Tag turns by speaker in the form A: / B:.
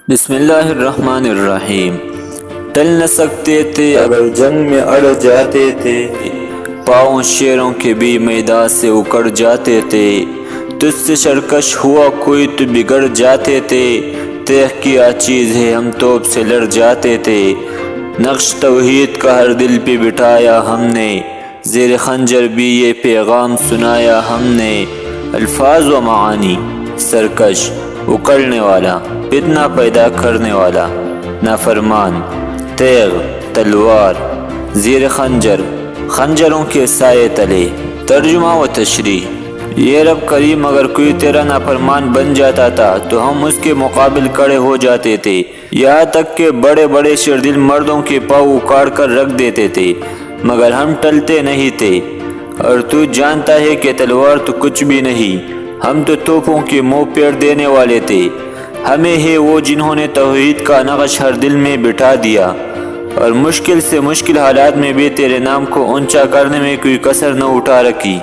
A: بسم اللہ الرحمن الرحیم۔ ٹل نہ سکتے تھے
B: اگر جنگ میں اڑ جاتے تھے،
A: پاؤں شیروں کے بھی میدان سے اکڑ جاتے تھے، تجھ سے سرکش ہوا کوئی تو بگڑ جاتے تھے، تیغ کی چیز ہے ہم توپ سے لڑ جاتے تھے، نقش توحید کا ہر دل پہ بٹھایا ہم نے، زیر خنجر بھی یہ پیغام سنایا ہم نے، الفاظ و معانی سرکش، اکڑنے والا، فتنہ پیدا کرنے والا، نافرمان، تیغ، تلوار، زیر خنجر، خنجروں کے سائے تلے۔ ترجمہ و تشریح: یہ رب کریم اگر کوئی تیرا نافرمان بن جاتا تھا تو ہم اس کے مقابل کھڑے ہو جاتے تھے، یہاں تک کہ بڑے بڑے شردل مردوں کے پاؤں اکاڑ کر رکھ دیتے تھے، مگر ہم ٹلتے نہیں تھے، اور تو جانتا ہے کہ تلوار تو کچھ بھی نہیں، ہم تو توپوں کے منہ پھیر دینے والے تھے، ہمیں ہے وہ جنہوں نے توحید کا نقش ہر دل میں بٹھا دیا، اور مشکل سے مشکل حالات میں بھی تیرے نام کو اونچا کرنے میں کوئی کسر نہ اٹھا رکھی۔